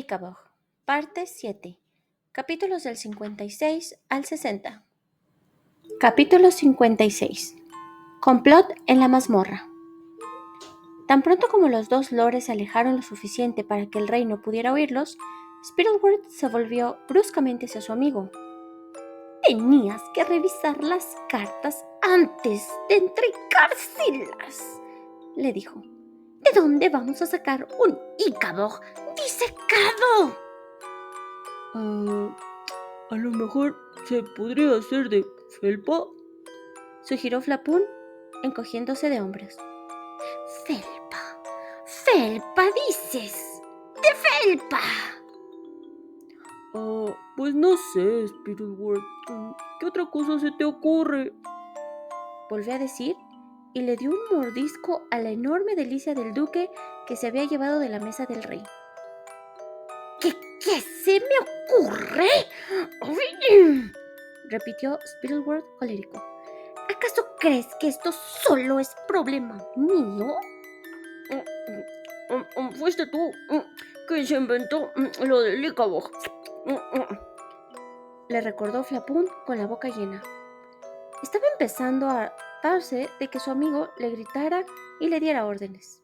Ikabog, parte 7, capítulos del 56 al 60. Capítulo 56. Complot en la mazmorra. Tan pronto como los dos lores se alejaron lo suficiente para que el rey no pudiera oírlos, Spittleworth se volvió bruscamente hacia su amigo. «Tenías que revisar las cartas antes de entregárselas», le dijo. «¿De dónde vamos a sacar un Ikabog disecado?» A lo mejor se podría hacer de felpa, sugirió Flapoon, encogiéndose de hombros. «¿Felpa? ¿Felpa dices? ¡De felpa!» Pues no sé, Spittleworth. ¿Qué otra cosa se te ocurre? Volvió a decir y le dio un mordisco a la enorme delicia del duque que se había llevado de la mesa del rey. ¿Qué se me ocurre?», repitió Spittleworth colérico. «¿Acaso crees que esto solo es problema mío?» Fuiste tú que se inventó lo del Ikabog. Le recordó Flapoon con la boca llena. Estaba empezando a hartarse de que su amigo le gritara y le diera órdenes.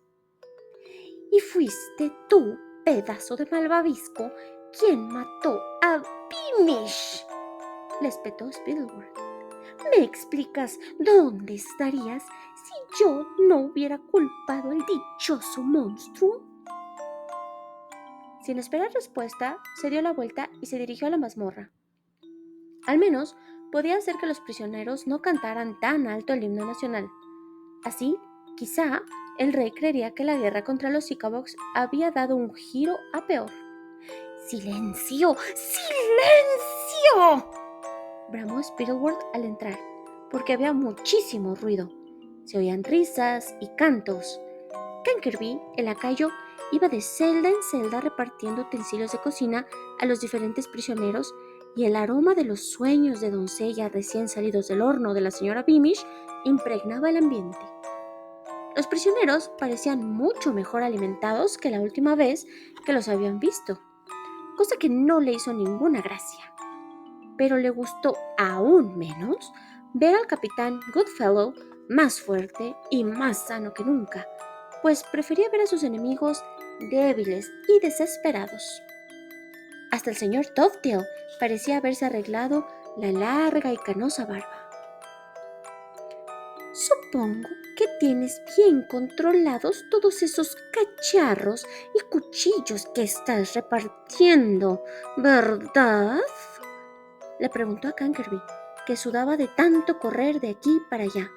«Y fuiste tú, pedazo de malvavisco, quien mató a Beamish», le espetó Spittleworth. «¿Me explicas dónde estarías si yo no hubiera culpado al dichoso monstruo?» Sin esperar respuesta, se dio la vuelta y se dirigió a la mazmorra. Al menos podía hacer que los prisioneros no cantaran tan alto el himno nacional. Así, quizá, el rey creería que la guerra contra los Ikabogs había dado un giro a peor. «¡Silencio! ¡Silencio!», bramó Spittleworth al entrar, porque había muchísimo ruido. Se oían risas y cantos. Cankerby, el lacayo, iba de celda en celda repartiendo utensilios de cocina a los diferentes prisioneros, y el aroma de los sueños de doncella recién salidos del horno de la señora Beamish impregnaba el ambiente. Los prisioneros parecían mucho mejor alimentados que la última vez que los habían visto, cosa que no le hizo ninguna gracia. Pero le gustó aún menos ver al capitán Goodfellow más fuerte y más sano que nunca, pues prefería ver a sus enemigos débiles y desesperados. Hasta el señor Dovetail parecía haberse arreglado la larga y canosa barba. «Supongo que tienes bien controlados todos esos cacharros y cuchillos que estás repartiendo, ¿verdad?», le preguntó a Cankerby, que sudaba de tanto correr de aquí para allá.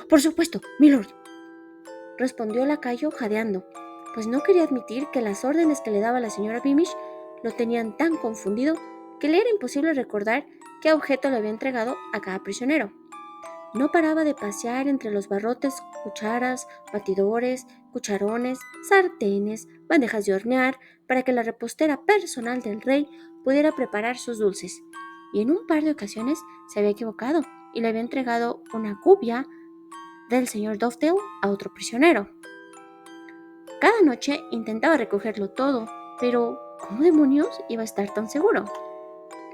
«Por supuesto, milord», respondió el lacayo jadeando, pues no quería admitir que las órdenes que le daba la señora Beamish lo tenían tan confundido que le era imposible recordar qué objeto le había entregado a cada prisionero. No paraba de pasear entre los barrotes cucharas, batidores, cucharones, sartenes, bandejas de hornear, para que la repostera personal del rey pudiera preparar sus dulces, y en un par de ocasiones se había equivocado y le había entregado una cubia del señor Dovetail a otro prisionero. Cada noche intentaba recogerlo todo, pero ¿cómo demonios iba a estar tan seguro?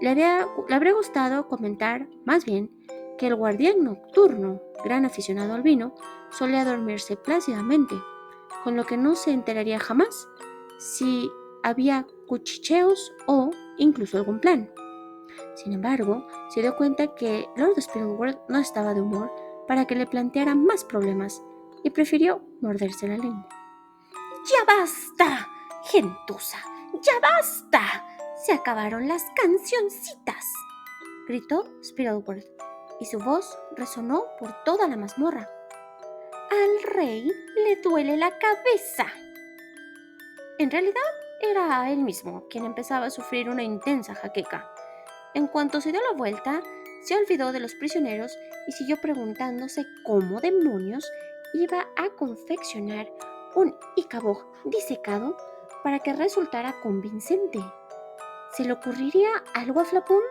Le habría gustado comentar, más bien, que el guardián nocturno, gran aficionado al vino, solía dormirse plácidamente, con lo que no se enteraría jamás si había cuchicheos o incluso algún plan. Sin embargo, se dio cuenta que Lord Spittleworth no estaba de humor para que le planteara más problemas y prefirió morderse la lengua. «¡Ya basta, gentuza! ¡Ya basta! ¡Se acabaron las cancioncitas!», gritó Spittleworth, y su voz resonó por toda la mazmorra. «Al rey le duele la cabeza». En realidad, era él mismo quien empezaba a sufrir una intensa jaqueca. En cuanto se dio la vuelta, se olvidó de los prisioneros y siguió preguntándose cómo demonios iba a confeccionar un Ikabog disecado para que resultara convincente. ¿Se le ocurriría algo a Flapoon?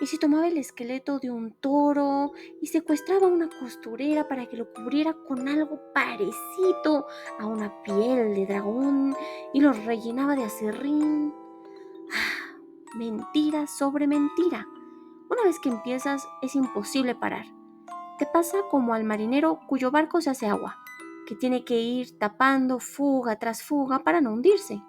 y se tomaba el esqueleto de un toro y secuestraba a una costurera para que lo cubriera con algo parecido a una piel de dragón y lo rellenaba de aserrín. ¡Ah! Mentira sobre mentira. Una vez que empiezas es imposible parar. Te pasa como al marinero cuyo barco se hace agua, que tiene que ir tapando fuga tras fuga para no hundirse.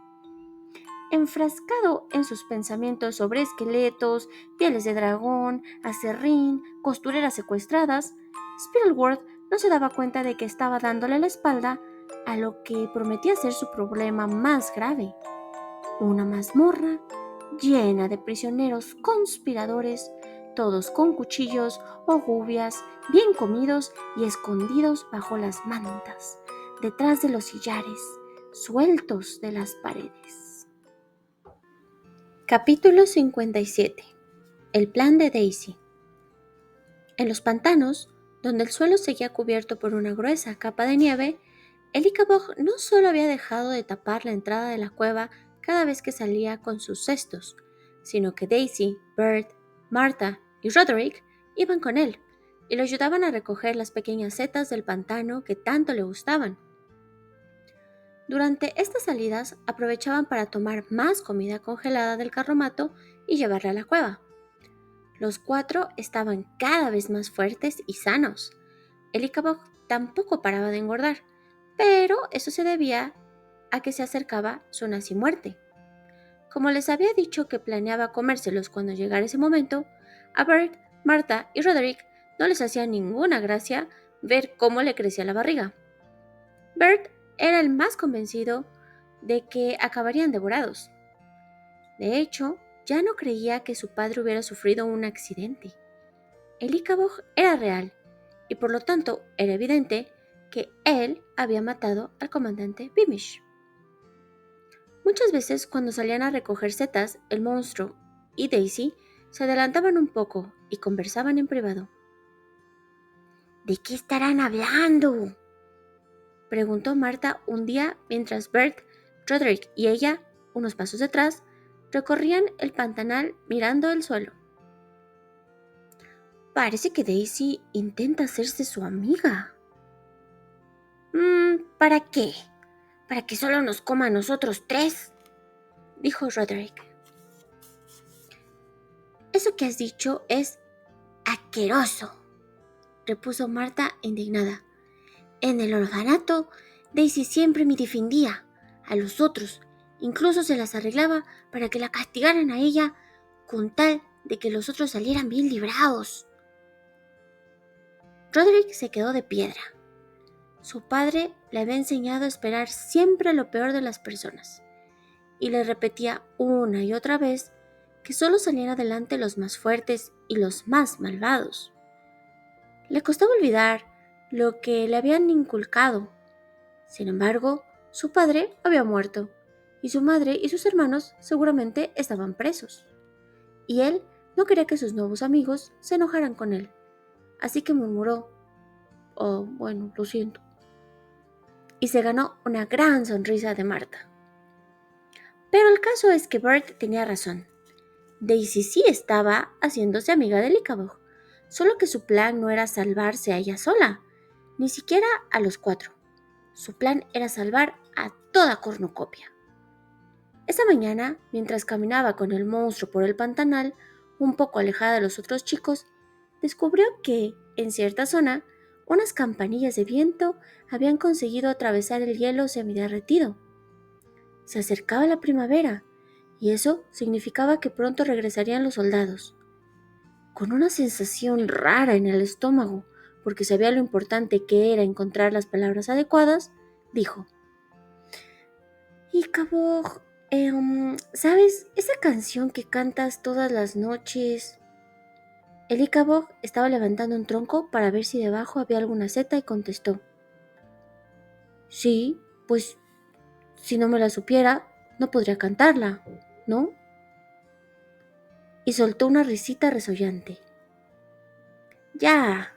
Enfrascado en sus pensamientos sobre esqueletos, pieles de dragón, aserrín, costureras secuestradas, Spittleworth no se daba cuenta de que estaba dándole la espalda a lo que prometía ser su problema más grave: una mazmorra llena de prisioneros conspiradores, todos con cuchillos o gubias, bien comidos y escondidos bajo las mantas, detrás de los sillares, sueltos de las paredes. Capítulo 57. El plan de Daisy. En los pantanos, donde el suelo seguía cubierto por una gruesa capa de nieve, el Ichabod no solo había dejado de tapar la entrada de la cueva cada vez que salía con sus cestos, sino que Daisy, Bert, Martha y Roderick iban con él y lo ayudaban a recoger las pequeñas setas del pantano que tanto le gustaban. Durante estas salidas aprovechaban para tomar más comida congelada del carromato y llevarla a la cueva. Los 4 estaban cada vez más fuertes y sanos. El Ichabod tampoco paraba de engordar, pero eso se debía a que se acercaba su nacimuerte. Como les había dicho que planeaba comérselos cuando llegara ese momento, a Bert, Martha y Roderick no les hacía ninguna gracia ver cómo le crecía la barriga. Bert era el más convencido de que acabarían devorados. De hecho, ya no creía que su padre hubiera sufrido un accidente. El Ichabod era real, y por lo tanto era evidente que él había matado al comandante Beamish. Muchas veces cuando salían a recoger setas, el monstruo y Daisy se adelantaban un poco y conversaban en privado. ¿De qué estarán hablando?, preguntó Martha un día mientras Bert, Roderick y ella, unos pasos detrás, recorrían el pantanal mirando el suelo. Parece que Daisy intenta hacerse su amiga. ¿Para qué? ¿Para que solo nos coma a nosotros 3? Dijo Roderick. Eso que has dicho es asqueroso, repuso Martha indignada. En el orfanato, Daisy siempre me defendía a los otros, incluso se las arreglaba para que la castigaran a ella con tal de que los otros salieran bien librados. Roderick se quedó de piedra. Su padre le había enseñado a esperar siempre lo peor de las personas, y le repetía una y otra vez que solo salían adelante los más fuertes y los más malvados. Le costaba olvidar lo que le habían inculcado. Sin embargo, su padre había muerto, y su madre y sus hermanos seguramente estaban presos. Y él no quería que sus nuevos amigos se enojaran con él, así que murmuró: «Oh, bueno, lo siento», y se ganó una gran sonrisa de Martha. Pero el caso es que Bert tenía razón. Daisy sí estaba haciéndose amiga de Ichabod, solo que su plan no era salvarse a ella sola, ni siquiera a los 4. Su plan era salvar a toda cornucopia. Esa mañana, mientras caminaba con el monstruo por el pantanal, un poco alejada de los otros chicos, descubrió que, en cierta zona, unas campanillas de viento habían conseguido atravesar el hielo semiderretido. Se acercaba la primavera, y eso significaba que pronto regresarían los soldados. Con una sensación rara en el estómago, porque sabía lo importante que era encontrar las palabras adecuadas, dijo: «Ichabod, ¿sabes esa canción que cantas todas las noches?» El Ichabod estaba levantando un tronco para ver si debajo había alguna seta y contestó: «Sí, pues si no me la supiera, no podría cantarla, ¿no?». Y soltó una risita resollante. «Ya,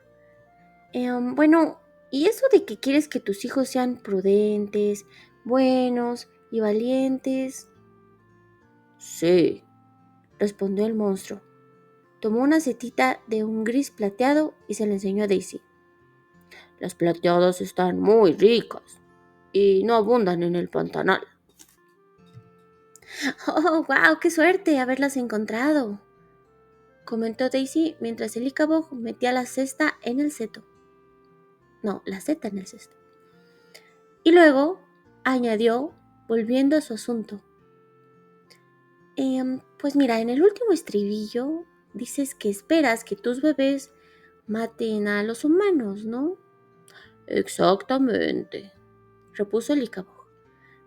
bueno, ¿y eso de que quieres que tus hijos sean prudentes, buenos y valientes?» «Sí», respondió el monstruo. Tomó una setita de un gris plateado y se la enseñó a Daisy. Las plateadas están muy ricas y no abundan en el pantanal. ¡Oh, wow! ¡Qué suerte haberlas encontrado!, comentó Daisy mientras el Ichabod metía la cesta en el seto. No, la seta en el cesto. Y luego añadió, volviendo a su asunto. Pues mira, en el último estribillo dices que esperas que tus bebés maten a los humanos, ¿no? Exactamente, Repuso el Ichabod.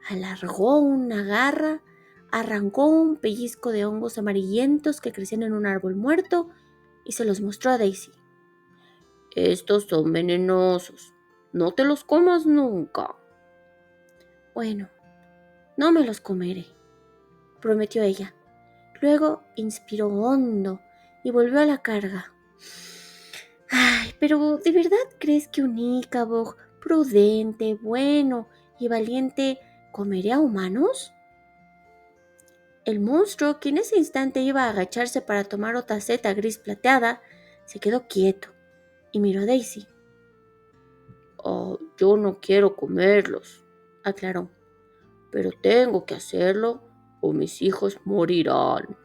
Alargó una garra, arrancó un pellizco de hongos amarillentos que crecían en un árbol muerto y se los mostró a Daisy. estos son venenosos. No te los comas nunca. Bueno, no me los comeré, prometió ella. Luego inspiró hondo y volvió a la carga. Ay, pero ¿de verdad crees que un Ichabod prudente, bueno y valiente comería humanos? El monstruo, que en ese instante iba a agacharse para tomar otra seta gris plateada, se quedó quieto y miró a Daisy. Yo no quiero comerlos, Aclaró. pero tengo que hacerlo o mis hijos morirán.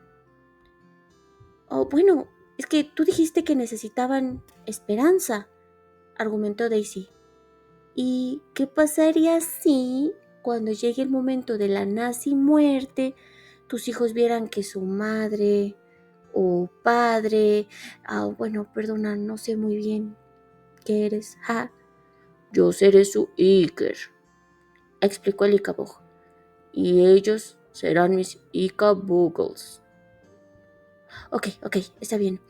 Oh, bueno, es que tú dijiste que necesitaban esperanza, argumentó Daisy. ¿Y qué pasaría si, cuando llegue el momento de la nazi muerte, tus hijos vieran que su madre o padre, bueno, perdona, no sé muy bien qué eres, Yo seré su Iker, explicó el Ichabod. y ellos serán mis Icabugles. Ok, está bien.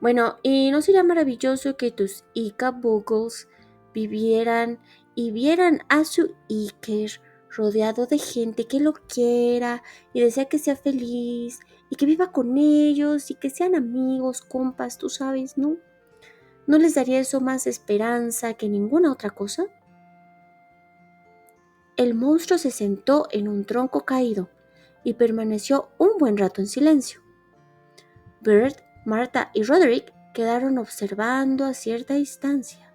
Bueno, ¿y no sería maravilloso que tus Icabugles vivieran y vieran a su Iker rodeado de gente que lo quiera y desea que sea feliz y que viva con ellos y que sean amigos, compas, tú sabes, ¿no? ¿No les daría eso más esperanza que ninguna otra cosa? El monstruo se sentó en un tronco caído y permaneció un buen rato en silencio. Bert, Marta y Roderick quedaron observando a cierta distancia.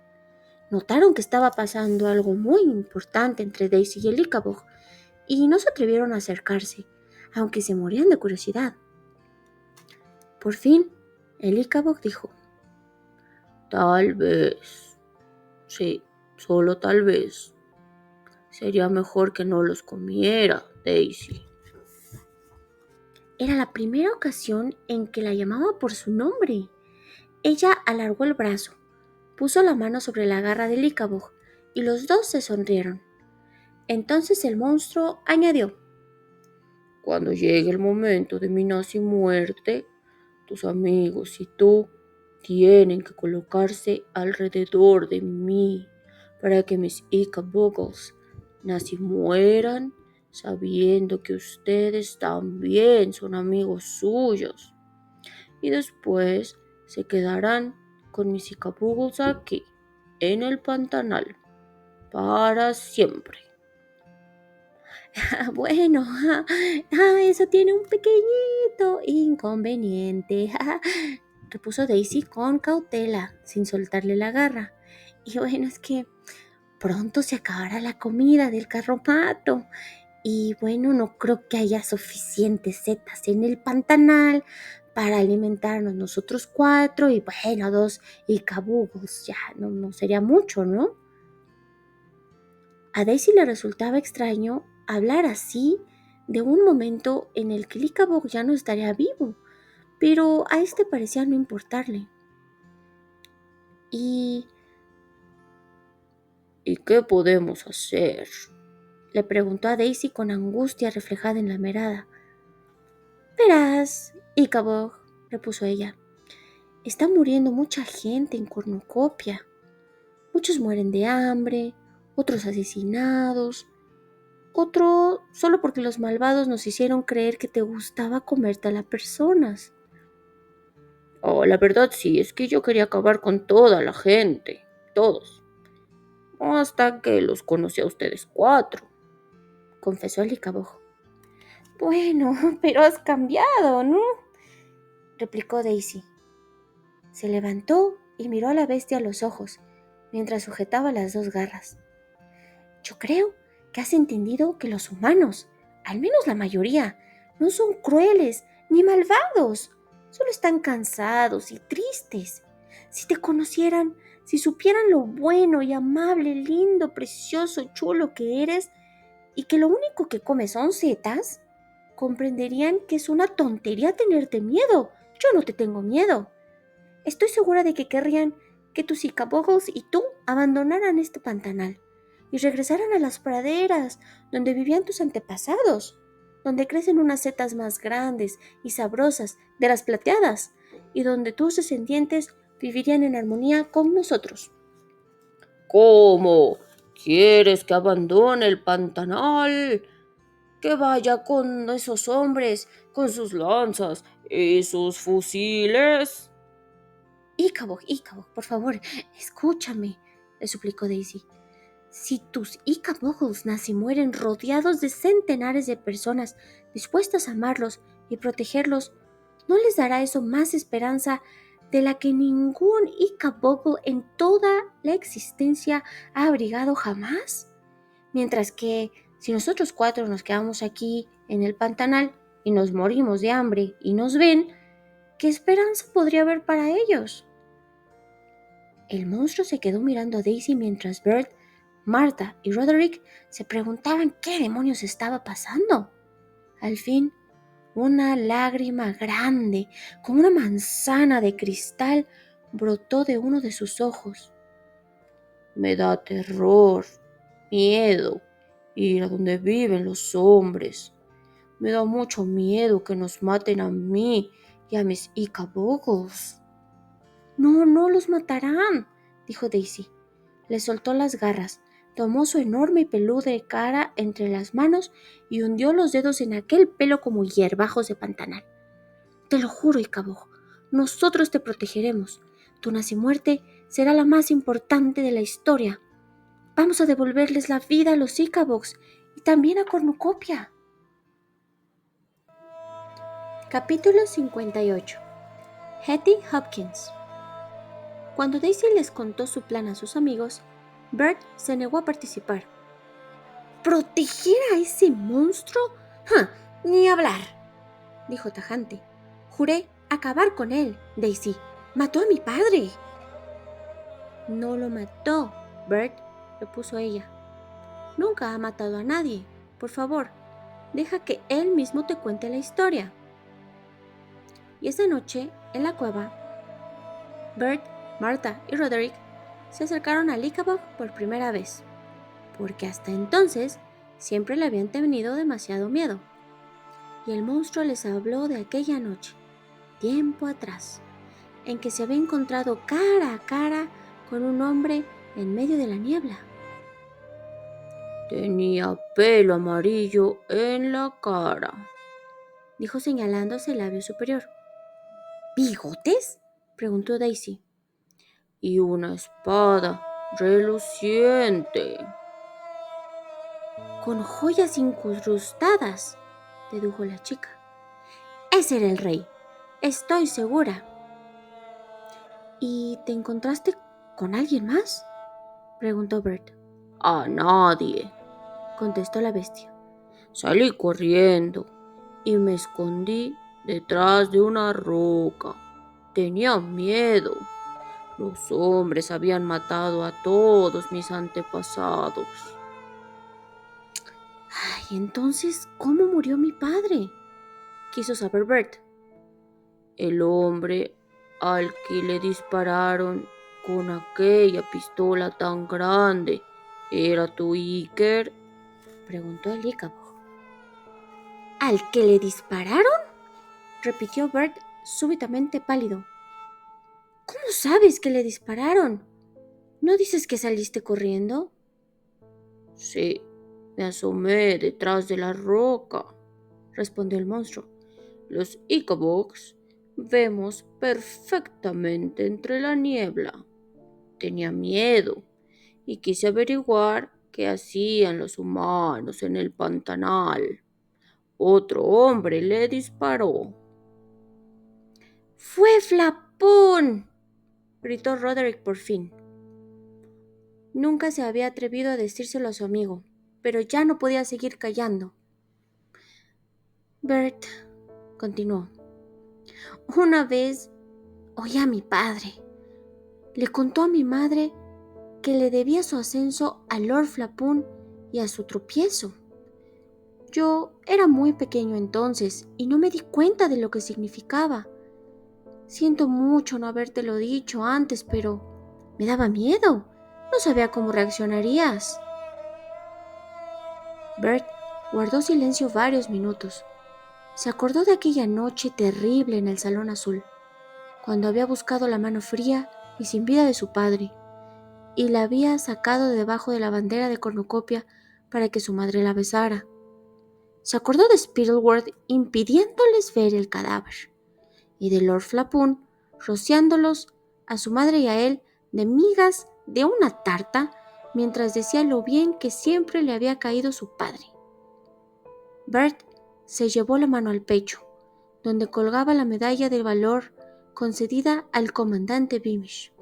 Notaron que estaba pasando algo muy importante entre Daisy y el Ichabod y no se atrevieron a acercarse, aunque se morían de curiosidad. Por fin, el Ichabod dijo: Tal vez, sí, solo tal vez. Sería mejor que no los comiera, Daisy. Era la primera ocasión en que la llamaba por su nombre. Ella alargó el brazo, puso la mano sobre la garra del Ichabod y los dos se sonrieron. Entonces el monstruo añadió: Cuando llegue el momento de mi nazi muerte, tus amigos y tú tienen que colocarse alrededor de mí para que mis Icabugles nazi mueran sabiendo que ustedes también son amigos suyos. Y después se quedarán con mis Icabugles aquí, en el pantanal, para siempre. Bueno, eso tiene un pequeñito inconveniente, repuso Daisy con cautela, sin soltarle la garra. Y bueno, es que pronto se acabará la comida del carromato. Y bueno, no creo que haya suficientes setas en el pantanal para alimentarnos nosotros 4 y bueno, 2 Icabugos. Ya no sería mucho, ¿no? A Daisy le resultaba extraño hablar así de un momento en el que el Ichabod ya no estaría vivo, pero a este parecía no importarle. ¿Y ¿Y qué podemos hacer? le preguntó a Daisy con angustia reflejada en la mirada. Verás, Ichabod, repuso ella, está muriendo mucha gente en Cornucopia. Muchos mueren de hambre, otros asesinados, otro solo porque los malvados nos hicieron creer que te gustaba comerte a las personas. La verdad sí, es que yo quería acabar con toda la gente, todos, hasta que los conocí a ustedes 4, confesó el Ichabod. Bueno, pero has cambiado, ¿no? replicó Daisy. Se levantó y miró a la bestia a los ojos, mientras sujetaba las dos garras. Yo creo que has entendido que los humanos, al menos la mayoría, no son crueles ni malvados. Solo están cansados y tristes. Si te conocieran, si supieran lo bueno y amable, lindo, precioso, chulo que eres y que lo único que comes son setas, comprenderían que es una tontería tenerte miedo. Yo no te tengo miedo. Estoy segura de que querrían que tus Icaboggles y tú abandonaran este pantanal y regresaran a las praderas donde vivían tus antepasados, donde crecen unas setas más grandes y sabrosas de las plateadas y donde tus descendientes vivirían en armonía con nosotros. ¿Cómo? ¿Quieres que abandone el pantanal? Que vaya con esos hombres, con sus lanzas y sus fusiles. Icabog, por favor, escúchame, le suplicó Daisy. Si tus Icaboggles nacen y mueren rodeados de centenares de personas dispuestas a amarlos y protegerlos, ¿no les dará eso más esperanza de la que ningún Icaboggle en toda la existencia ha abrigado jamás? Mientras que si nosotros cuatro nos quedamos aquí en el pantanal y nos morimos de hambre y nos ven, ¿qué esperanza podría haber para ellos? El monstruo se quedó mirando a Daisy mientras Bert, Martha y Roderick se preguntaban qué demonios estaba pasando. Al fin, una lágrima grande, como una manzana de cristal, brotó de uno de sus ojos. Me da terror, miedo, ir a donde viven los hombres. Me da mucho miedo que nos maten a mí y a mis Icaboggles. No los matarán, dijo Daisy. Le soltó las garras, tomó su enorme y peluda cara entre las manos y hundió los dedos en aquel pelo como hierbajos de pantanal. Te lo juro, Icabog, nosotros te protegeremos. Tu nacimuerte será la más importante de la historia. Vamos a devolverles la vida a los Icabogs y también a Cornucopia. Capítulo 58. Hetty Hopkins. Cuando Daisy les contó su plan a sus amigos, Bert se negó a participar. ¿Proteger a ese monstruo? ¡Ja! Ni hablar, dijo tajante. Juré acabar con él, Daisy. Mató a mi padre. No lo mató, Bert, repuso ella. Nunca ha matado a nadie. Por favor, deja que él mismo te cuente la historia. Y esa noche, en la cueva, Bert, Martha y Roderick se acercaron a Ichabod por primera vez, porque hasta entonces siempre le habían tenido demasiado miedo. Y el monstruo les habló de aquella noche, tiempo atrás, en que se había encontrado cara a cara con un hombre en medio de la niebla. Tenía pelo amarillo en la cara, dijo señalándose el labio superior. ¿Bigotes?, preguntó Daisy. y una espada reluciente. Con joyas incrustadas, dedujo la chica. Ese era el rey, estoy segura. ¿Y te encontraste con alguien más?, preguntó Bert. A nadie, Contestó la bestia. salí corriendo y me escondí detrás de una roca. Tenía miedo. Los hombres habían matado a todos mis antepasados. Ay, entonces, ¿cómo murió mi padre?, quiso saber Bert. El hombre al que le dispararon con aquella pistola tan grande era tu Iker, preguntó el Ichabod. ¿Al que le dispararon?, repitió Bert súbitamente pálido. ¿Cómo sabes que le dispararon? ¿No dices que saliste corriendo? Sí, me asomé detrás de la roca, respondió el monstruo. los Icabogs vemos perfectamente entre la niebla. Tenía miedo y quise averiguar qué hacían los humanos en el pantanal. Otro hombre le disparó. ¡Fue Flapún!, gritó Roderick por fin. Nunca se había atrevido a decírselo a su amigo, pero ya no podía seguir callando. Bert, continuó, una vez oí a mi padre. Le contó a mi madre que le debía su ascenso a Lord Flapún y a su tropiezo. Yo era muy pequeño entonces y no me di cuenta de lo que significaba. Siento mucho no habértelo dicho antes, pero me daba miedo. No sabía cómo reaccionarías. Bert guardó silencio varios minutos. Se acordó de aquella noche terrible en el Salón Azul, cuando había buscado la mano fría y sin vida de su padre, y la había sacado de debajo de la bandera de cornucopia para que su madre la besara. Se acordó de Spittleworth impidiéndoles ver el cadáver, y de Lord Flapún rociándolos a su madre y a él de migas de una tarta mientras decía lo bien que siempre le había caído su padre. Bert se llevó la mano al pecho, donde colgaba la medalla del valor concedida al comandante Beamish.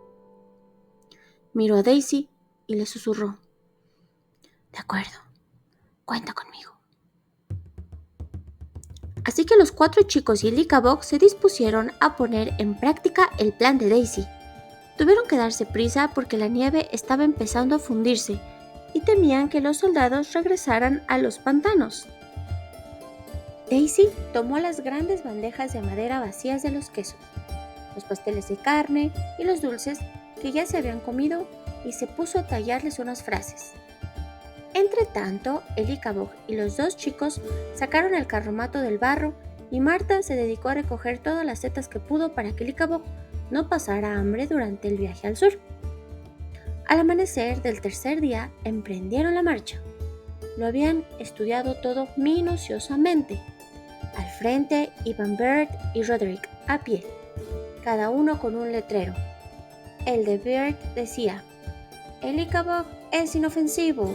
Miró a Daisy y le susurró: «De acuerdo, cuenta conmigo». Así que los 4 chicos y el Ichabod se dispusieron a poner en práctica el plan de Daisy. Tuvieron que darse prisa porque la nieve estaba empezando a fundirse y temían que los soldados regresaran a los pantanos. Daisy tomó las grandes bandejas de madera vacías de los quesos, los pasteles de carne y los dulces que ya se habían comido y se puso a tallarles unas frases. Entre tanto, el Ichabod y los 2 chicos sacaron el carromato del barro y Marta se dedicó a recoger todas las setas que pudo para que el Ichabod no pasara hambre durante el viaje al sur. Al amanecer del tercer día emprendieron la marcha. Lo habían estudiado todo minuciosamente. Al frente iban Bert y Roderick a pie, cada uno con un letrero. El de Bert decía: «El Ichabod es inofensivo».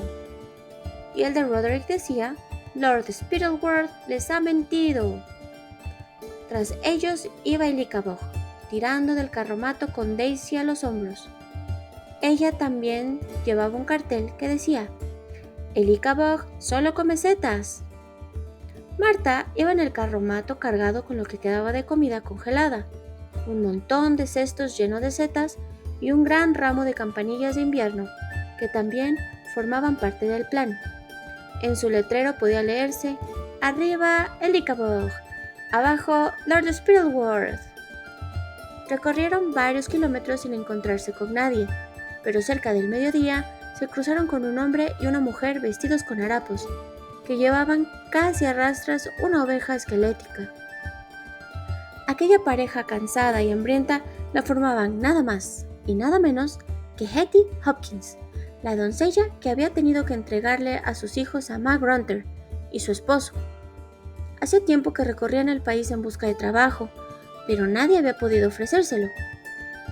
Y el de Roderick decía: «Lord Spittleworth les ha mentido». Tras ellos iba el Ichabod, tirando del carromato con Daisy a los hombros. Ella también llevaba un cartel que decía: «El Ichabod solo come setas». Marta iba en el carromato cargado con lo que quedaba de comida congelada, un montón de cestos llenos de setas y un gran ramo de campanillas de invierno, que también formaban parte del plan. En su letrero podía leerse: «Arriba el Ichabod, abajo Lord Spittleworth». Recorrieron varios kilómetros sin encontrarse con nadie, pero cerca del mediodía se cruzaron con un hombre y una mujer vestidos con harapos, que llevaban casi a rastras una oveja esquelética. Aquella pareja cansada y hambrienta la formaban nada más y nada menos que Hetty Hopkins, la doncella que había tenido que entregarle a sus hijos a Ma Grunter y su esposo. Hacía tiempo que recorrían el país en busca de trabajo, pero nadie había podido ofrecérselo.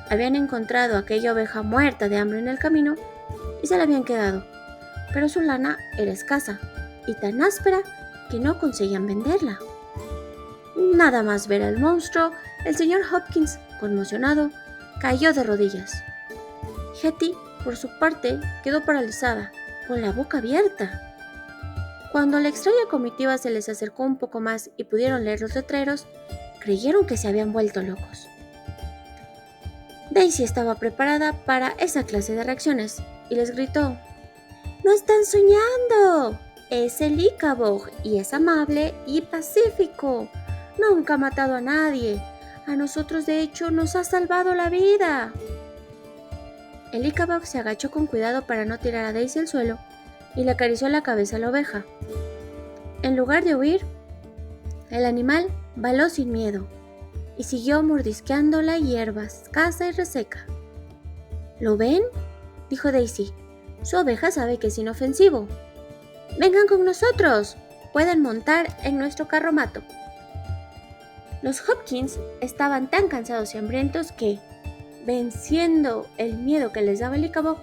Habían encontrado aquella oveja muerta de hambre en el camino y se la habían quedado, pero su lana era escasa y tan áspera que no conseguían venderla. Nada más ver al monstruo, el señor Hopkins, conmocionado, cayó de rodillas. Hetty, por su parte, quedó paralizada, con la boca abierta. Cuando la extraña comitiva se les acercó un poco más y pudieron leer los letreros, creyeron que se habían vuelto locos. Daisy estaba preparada para esa clase de reacciones y les gritó: «¡No están soñando! Es el Ichabod y es amable y pacífico. Nunca ha matado a nadie. A nosotros, de hecho, nos ha salvado la vida». El Ichabod se agachó con cuidado para no tirar a Daisy al suelo y le acarició la cabeza a la oveja. En lugar de huir, el animal baló sin miedo y siguió mordisqueando la hierba escasa y reseca. «¿Lo ven?», dijo Daisy. «Su oveja sabe que es inofensivo. Vengan con nosotros. Pueden montar en nuestro carromato». Los Hopkins estaban tan cansados y hambrientos que, venciendo el miedo que les daba el Ichabod,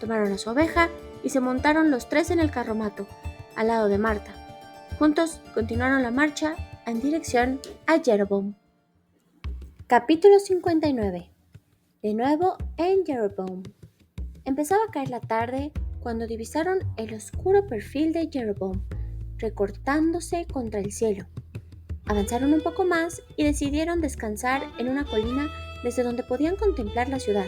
tomaron a su oveja y se montaron los 3 en el carromato, al lado de Marta. Juntos continuaron la marcha en dirección a Jeroboam. Capítulo 59. De nuevo en Jeroboam. Empezaba a caer la tarde cuando divisaron el oscuro perfil de Jeroboam recortándose contra el cielo. Avanzaron un poco más y decidieron descansar en una colina desde donde podían contemplar la ciudad.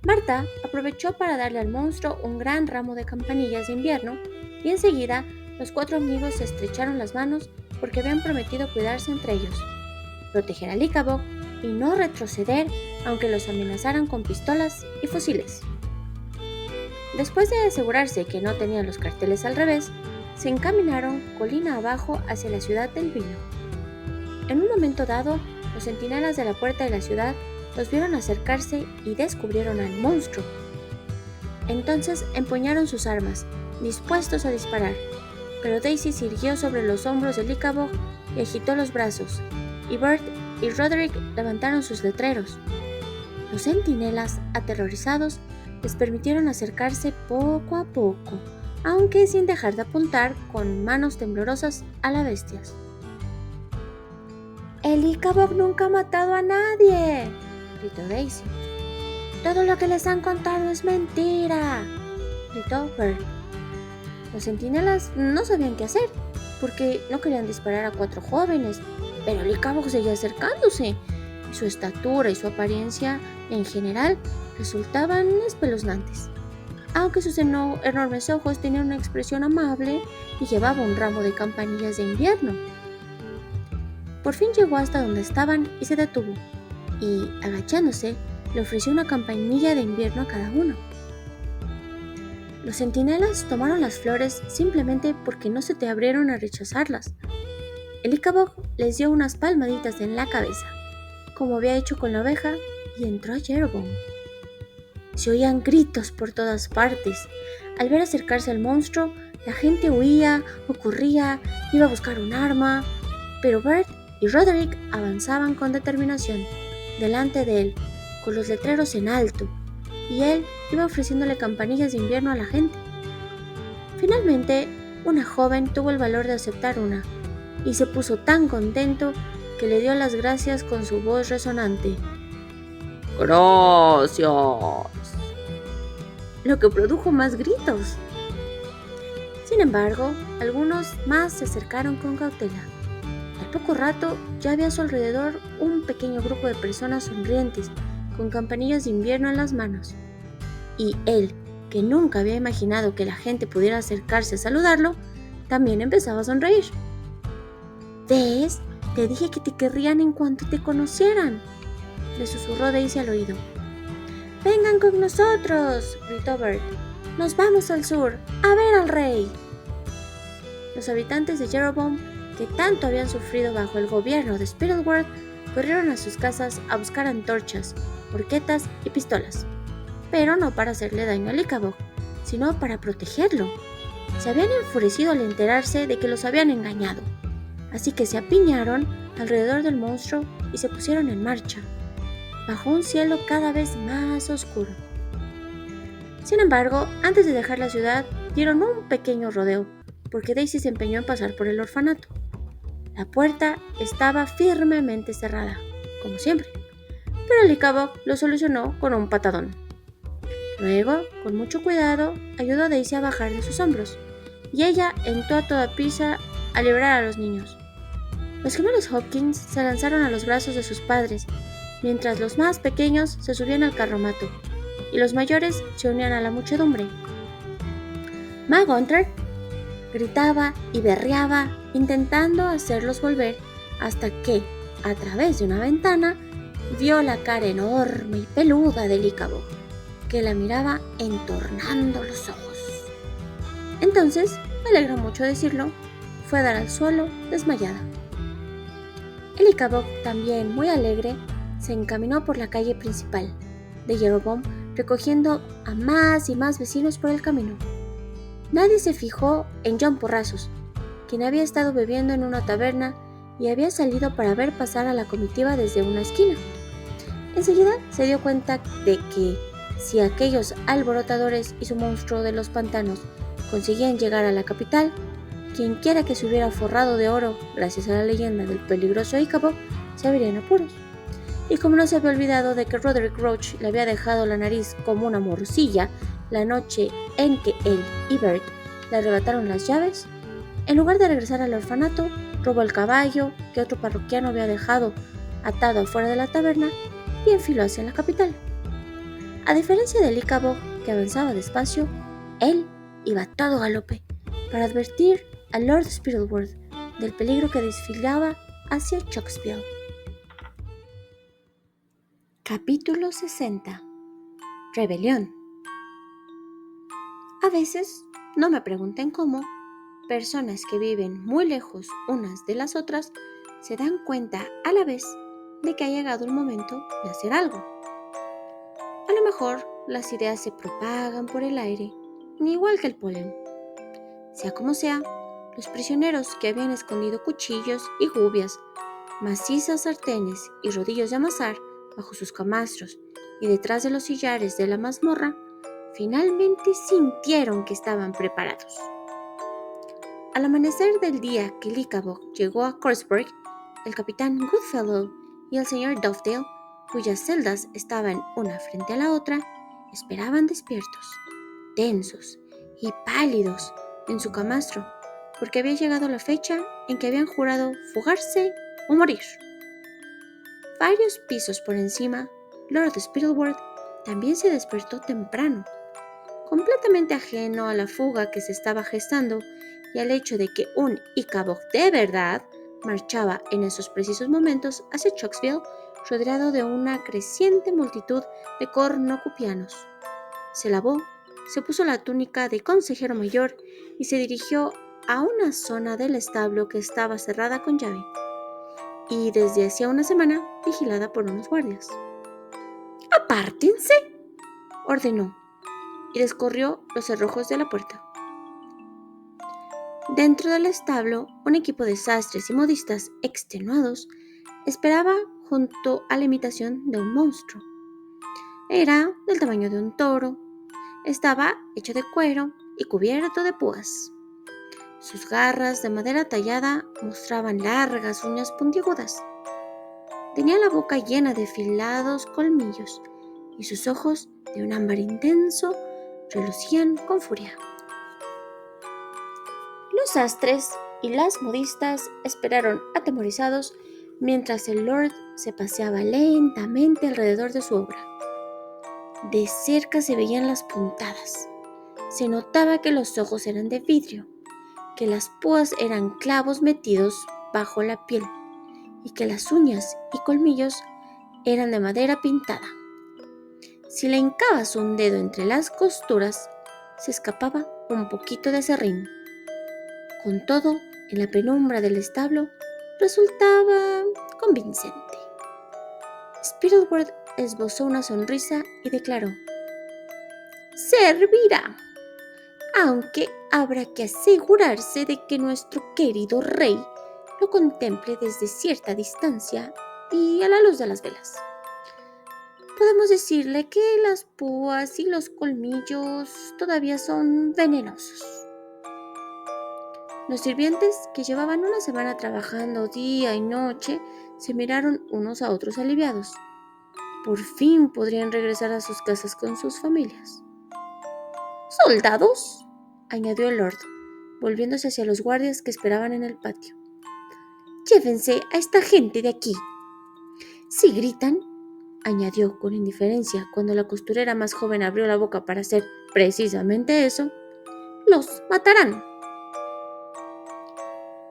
Marta aprovechó para darle al monstruo un gran ramo de campanillas de invierno y enseguida los 4 amigos se estrecharon las manos porque habían prometido cuidarse entre ellos, proteger a Ichabod y no retroceder aunque los amenazaran con pistolas y fusiles. Después de asegurarse que no tenían los carteles al revés, se encaminaron colina abajo hacia la ciudad del vino. En un momento dado, los centinelas de la puerta de la ciudad los vieron acercarse y descubrieron al monstruo. Entonces empuñaron sus armas, dispuestos a disparar, pero Daisy se irguió sobre los hombros de Ichabod y agitó los brazos, y Bert y Roderick levantaron sus letreros. Los centinelas, aterrorizados, les permitieron acercarse poco a poco, aunque sin dejar de apuntar con manos temblorosas a las bestias. «El Ichabod nunca ha matado a nadie», gritó Daisy. «Todo lo que les han contado es mentira», gritó Bert. Los centinelas no sabían qué hacer, porque no querían disparar a 4 jóvenes, pero el Ichabod seguía acercándose, y su estatura y su apariencia en general resultaban espeluznantes, aunque sus enormes ojos tenían una expresión amable y llevaba un ramo de campanillas de invierno. Por fin llegó hasta donde estaban y se detuvo, y, agachándose, le ofreció una campanilla de invierno a cada uno. Los centinelas tomaron las flores simplemente porque no se te abrieron a rechazarlas. El Ichabod les dio unas palmaditas en la cabeza, como había hecho con la oveja, y entró a Jeroboam. Se oían gritos por todas partes. Al ver acercarse al monstruo, la gente huía o corría, iba a buscar un arma, pero Bert y Roderick avanzaban con determinación delante de él, con los letreros en alto, y él iba ofreciéndole campanillas de invierno a la gente. Finalmente, una joven tuvo el valor de aceptar una, y se puso tan contento que le dio las gracias con su voz resonante. ¡Gracias! Lo que produjo más gritos. Sin embargo, algunos más se acercaron con cautela. Al poco rato ya había a su alrededor un pequeño grupo de personas sonrientes, con campanillas de invierno en las manos. Y él, que nunca había imaginado que la gente pudiera acercarse a saludarlo, también empezaba a sonreír. «¿Ves? Te dije que te querrían en cuanto te conocieran», le susurró Daisy al oído. «¡Vengan con nosotros!», gritó Bert. «Nos vamos al sur, a ver al rey». Los habitantes de Jeroboam, que tanto habían sufrido bajo el gobierno de Spittleworth, corrieron a sus casas a buscar antorchas, horquetas y pistolas. Pero no para hacerle daño al Ichabod, sino para protegerlo. Se habían enfurecido al enterarse de que los habían engañado, así que se apiñaron alrededor del monstruo y se pusieron en marcha, bajo un cielo cada vez más oscuro. Sin embargo, antes de dejar la ciudad, dieron un pequeño rodeo, porque Daisy se empeñó en pasar por el orfanato. La puerta estaba firmemente cerrada, como siempre, pero el Ichabod lo solucionó con un patadón. Luego, con mucho cuidado, ayudó a Daisy a bajar de sus hombros, y ella entró a toda prisa a liberar a los niños. Los gemelos Hopkins se lanzaron a los brazos de sus padres, mientras los más pequeños se subían al carromato, y los mayores se unían a la muchedumbre. Ma Gunther gritaba y berreaba, intentando hacerlos volver, hasta que, a través de una ventana, vio la cara enorme y peluda del Ichabod, que la miraba entornando los ojos. Entonces, me alegra mucho decirlo, fue a dar al suelo desmayada. El Ichabod, también muy alegre, se encaminó por la calle principal de Jeroboam, recogiendo a más y más vecinos por el camino. Nadie se fijó en John Porrazos, quien había estado bebiendo en una taberna y había salido para ver pasar a la comitiva desde una esquina. Enseguida se dio cuenta de que, si aquellos alborotadores y su monstruo de los pantanos conseguían llegar a la capital, quienquiera que se hubiera forrado de oro gracias a la leyenda del peligroso Ichabod se vería en apuros. y como no se había olvidado de que Roderick Roach le había dejado la nariz como una morcilla la noche en que él y Bert le arrebataron las llaves, en lugar de regresar al orfanato, robó el caballo que otro parroquiano había dejado atado afuera de la taberna y enfiló hacia la capital. A diferencia de Ichabod, que avanzaba despacio, él iba a todo galope para advertir a Lord Spittleworth del peligro que desfilaba hacia Chocksville. Capítulo 60. Rebelión. A veces, no me pregunten cómo, personas que viven muy lejos unas de las otras se dan cuenta a la vez de que ha llegado el momento de hacer algo. A lo mejor las ideas se propagan por el aire, igual que el polen. Sea como sea, los prisioneros que habían escondido cuchillos y gubias, macizas sartenes y rodillos de amasar bajo sus camastros y detrás de los sillares de la mazmorra, finalmente sintieron que estaban preparados. Al amanecer del día que Ichabod llegó a Corsburg, el capitán Goodfellow y el señor Dovedale, cuyas celdas estaban una frente a la otra, esperaban despiertos, tensos y pálidos en su camastro, porque había llegado la fecha en que habían jurado fugarse o morir. Varios pisos por encima, Lord Spittleworth también se despertó temprano, completamente ajeno a la fuga que se estaba gestando y al hecho de que un Ichabod de verdad marchaba en esos precisos momentos hacia Chocksville, rodeado de una creciente multitud de cornucopianos. Se lavó, se puso la túnica de consejero mayor y se dirigió a una zona del establo que estaba cerrada con llave y desde hacía una semana vigilada por unos guardias. ¡Apártense!, ordenó y descorrió los cerrojos de la puerta. Dentro del establo, un equipo de sastres y modistas extenuados esperaba junto a la imitación de un monstruo. Era del tamaño de un toro, estaba hecho de cuero y cubierto de púas. Sus garras de madera tallada mostraban largas uñas puntiagudas. Tenía la boca llena de afilados colmillos y sus ojos, de un ámbar intenso, relucían con furia. Los sastres y las modistas esperaron atemorizados mientras el Lord se paseaba lentamente alrededor de su obra. De cerca se veían las puntadas. Se notaba que los ojos eran de vidrio, que las púas eran clavos metidos bajo la piel y que las uñas y colmillos eran de madera pintada. Si le hincabas un dedo entre las costuras, se escapaba un poquito de serrín. Con todo, en la penumbra del establo resultaba convincente. Spittleworth esbozó una sonrisa y declaró: «Servirá, aunque habrá que asegurarse de que nuestro querido rey lo contemple desde cierta distancia y a la luz de las velas. Podemos decirle que las púas y los colmillos todavía son venenosos». Los sirvientes, que llevaban una semana trabajando día y noche, se miraron unos a otros aliviados. Por fin podrían regresar a sus casas con sus familias. «Soldados», añadió el Lord, volviéndose hacia los guardias que esperaban en el patio, «llévense a esta gente de aquí. Si gritan», añadió con indiferencia cuando la costurera más joven abrió la boca para hacer precisamente eso, «los matarán».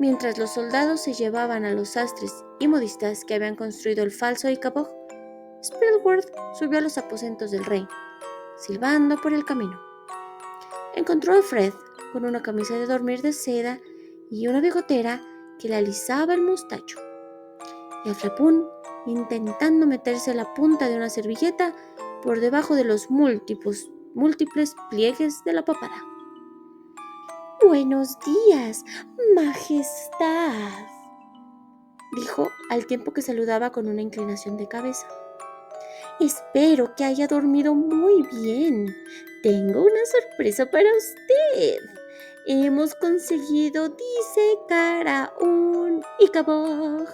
Mientras los soldados se llevaban a los sastres y modistas que habían construido el falso Ichabod, Spittleworth subió a los aposentos del rey, silbando por el camino. Encontró a Fred con una camisa de dormir de seda y una bigotera que le alisaba el mostacho, y a Flapún intentando meterse la punta de una servilleta por debajo de los múltiples pliegues de la papada. «Buenos días, Majestad», dijo al tiempo que saludaba con una inclinación de cabeza. «Espero que haya dormido muy bien. Tengo una sorpresa para usted. Hemos conseguido disecar a un Ichabod.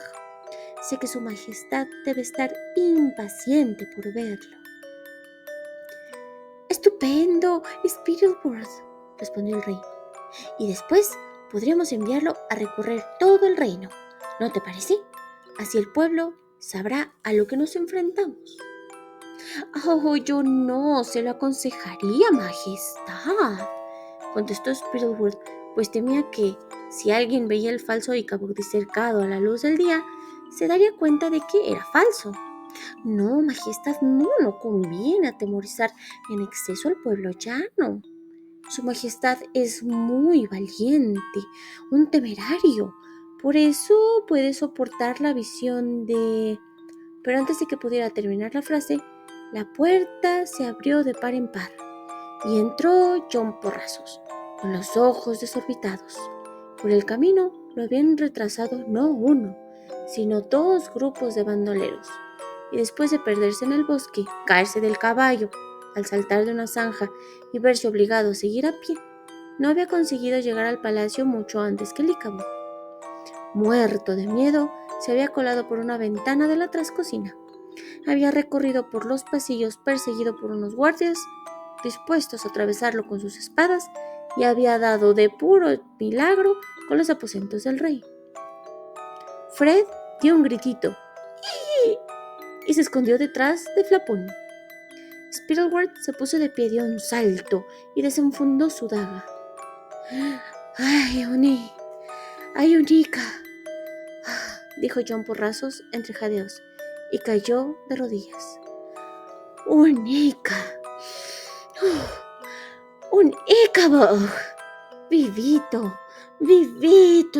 Sé que su majestad debe estar impaciente por verlo. Estupendo, Spittleworth, respondió el rey. Y después podríamos enviarlo a recorrer todo el reino. ¿No te parece? Así el pueblo sabrá a lo que nos enfrentamos. Oh, yo no se lo aconsejaría, majestad, contestó Spittleworth, pues temía que, si alguien veía el falso Icaboc cercado a la luz del día, se daría cuenta de que era falso. No, majestad, no conviene atemorizar en exceso al pueblo llano. Su majestad es muy valiente, un temerario. Por eso puede soportar la visión de... Pero antes de que pudiera terminar la frase, la puerta se abrió de par en par y entró John Porrazos, con los ojos desorbitados. Por el camino lo habían retrasado no uno, sino 2 grupos de bandoleros, y después de perderse en el bosque, caerse del caballo, al saltar de una zanja y verse obligado a seguir a pie, no había conseguido llegar al palacio mucho antes que Icaboc. Muerto de miedo, se había colado por una ventana de la trascocina. Había recorrido por los pasillos perseguido por unos guardias dispuestos a atravesarlo con sus espadas y había dado de puro milagro con los aposentos del rey. Fred dio un gritito y se escondió detrás de Flapón. Spittleworth se puso de pie, dio un salto y desenfundó su daga. ¡Ay, Unica! Dijo John Porrazos entre jadeos y cayó de rodillas. ¡Unica! ¡Un Icaboc! Vivito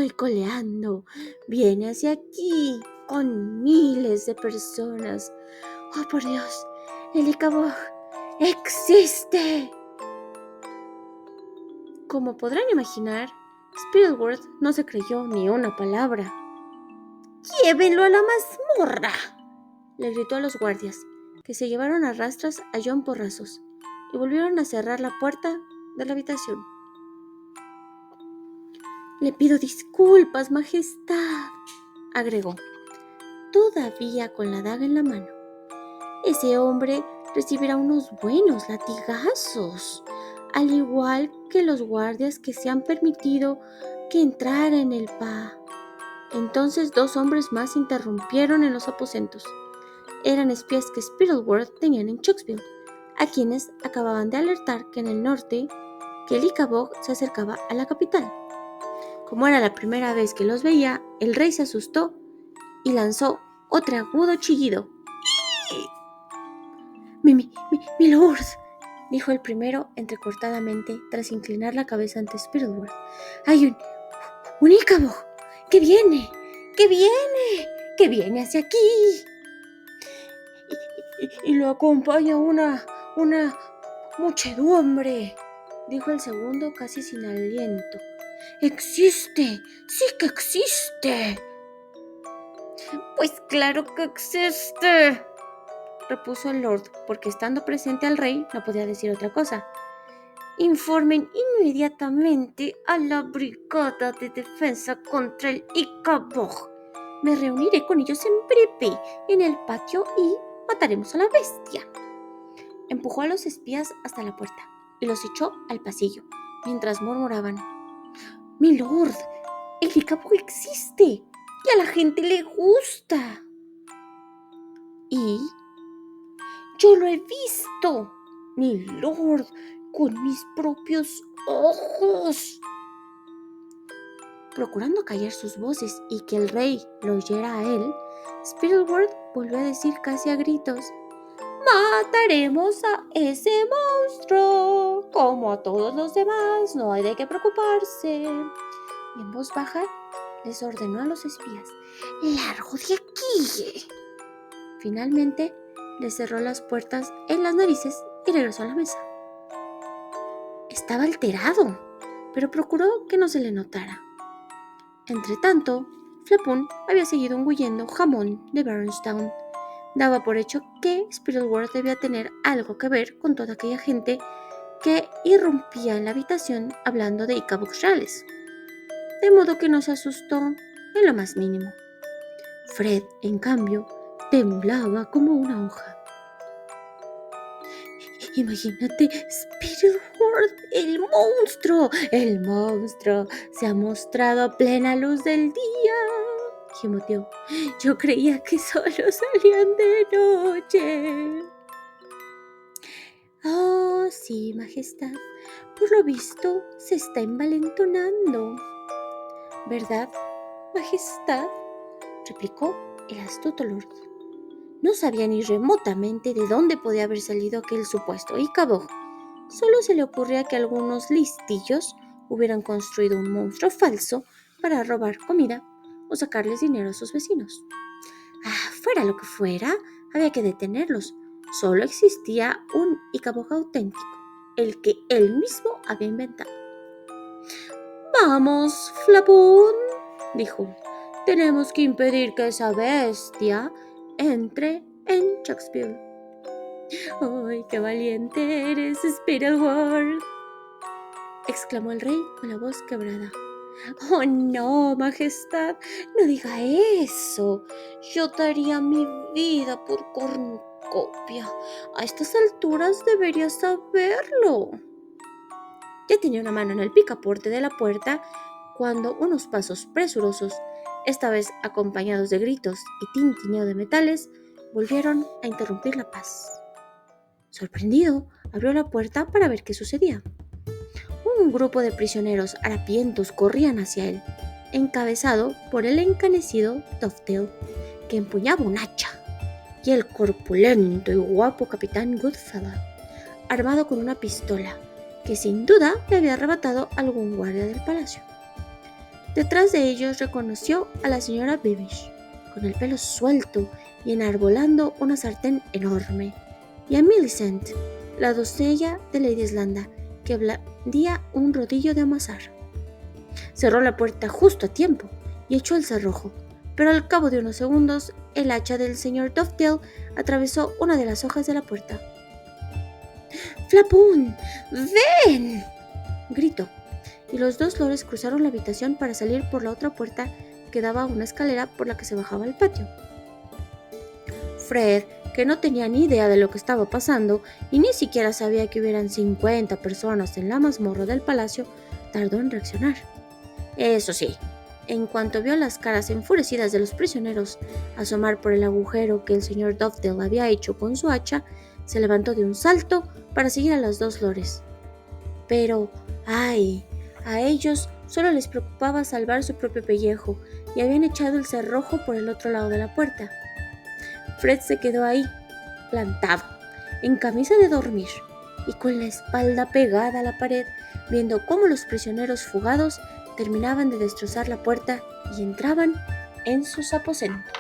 y coleando, viene hacia aquí con miles de personas. ¡Oh, por Dios! ¡El Icaboc existe! Como podrán imaginar, Spittleworth no se creyó ni una palabra. ¡Llévenlo a la mazmorra!, le gritó a los guardias, que se llevaron a rastras a John Porrazos y volvieron a cerrar la puerta de la habitación. Le pido disculpas, majestad, agregó, todavía con la daga en la mano. Ese hombre recibirá unos buenos latigazos, al igual que los guardias que se han permitido que entrara en el pa. Entonces 2 hombres más interrumpieron en los aposentos. Eran espías que Spittleworth tenían en Chooksville, a quienes acababan de alertar que en el norte, que el Icaboc se acercaba a la capital. Como era la primera vez que los veía, el rey se asustó y lanzó otro agudo chillido. Mi lord, dijo el primero entrecortadamente tras inclinar la cabeza ante Spittleworth. Hay un Icaboc que viene hacia aquí. Y lo acompaña una muchedumbre, dijo el segundo casi sin aliento. ¡Existe! ¡Sí que existe! Pues claro que existe, repuso el lord, porque estando presente al rey no podía decir otra cosa. Informen inmediatamente a la brigada de defensa contra el Icaboc. Me reuniré con ellos en breve en el patio y mataremos a la bestia. Empujó a los espías hasta la puerta y los echó al pasillo, mientras murmuraban: Mi lord, el Icaboc existe y a la gente le gusta. Y yo lo he visto, mi lord, con mis propios ojos. Procurando callar sus voces y que el rey lo oyera a él, Spittleworth volvió a decir casi a gritos: Mataremos a ese monstruo, como a todos los demás, no hay de qué preocuparse. Y en voz baja les ordenó a los espías: ¡Largo de aquí! Finalmente les cerró las puertas en las narices y regresó a la mesa. Estaba alterado, pero procuró que no se le notara. Entretanto, Flapón había seguido engullendo jamón de Baronstown. Daba por hecho que Spittleworth debía tener algo que ver con toda aquella gente que irrumpía en la habitación hablando de Icaboc reales, de modo que no se asustó en lo más mínimo. Fred, en cambio, temblaba como una hoja. Imagínate, Spiderwort, el monstruo. El monstruo se ha mostrado a plena luz del día, gimoteó. Yo creía que solo salían de noche. Oh, sí, Majestad. Por lo visto, se está envalentonando. ¿Verdad, Majestad?, replicó el astuto lord. No sabía ni remotamente de dónde podía haber salido aquel supuesto Icabod. Solo se le ocurría que algunos listillos hubieran construido un monstruo falso para robar comida o sacarles dinero a sus vecinos. Fuera lo que fuera, había que detenerlos. Solo existía un Icabod auténtico, el que él mismo había inventado. Vamos, Flapón, dijo. Tenemos que impedir que esa bestia entre en Shakespeare. ¡Ay, qué valiente eres, Spiderwort!, exclamó el rey con la voz quebrada. Oh, no, Majestad, no diga eso. Yo daría mi vida por cornucopia. A estas alturas deberías saberlo. Ya tenía una mano en el picaporte de la puerta cuando unos pasos presurosos, esta vez acompañados de gritos y tintineo de metales, volvieron a interrumpir la paz. Sorprendido, abrió la puerta para ver qué sucedía. Un grupo de prisioneros harapientos corrían hacia él, encabezado por el encanecido Tuftail, que empuñaba un hacha, y el corpulento y guapo capitán Goodfellow, armado con una pistola, que sin duda le había arrebatado algún guardia del palacio. Detrás de ellos reconoció a la señora Beamish, con el pelo suelto y enarbolando una sartén enorme, y a Millicent, la doncella de Lady Islanda, que blandía un rodillo de amasar. Cerró la puerta justo a tiempo y echó el cerrojo, pero al cabo de unos segundos el hacha del señor Tuftail atravesó una de las hojas de la puerta. ¡Flapón! ¡Ven!, gritó, y los dos lores cruzaron la habitación para salir por la otra puerta que daba a una escalera por la que se bajaba al patio. Fred, que no tenía ni idea de lo que estaba pasando y ni siquiera sabía que hubieran 50 personas en la mazmorra del palacio, tardó en reaccionar. Eso sí, en cuanto vio las caras enfurecidas de los prisioneros asomar por el agujero que el señor Tuftail había hecho con su hacha, se levantó de un salto para seguir a los dos lores. Pero, ¡ay!, a ellos solo les preocupaba salvar su propio pellejo y habían echado el cerrojo por el otro lado de la puerta. Fred se quedó ahí, plantado, en camisa de dormir y con la espalda pegada a la pared, viendo cómo los prisioneros fugados terminaban de destrozar la puerta y entraban en sus aposentos.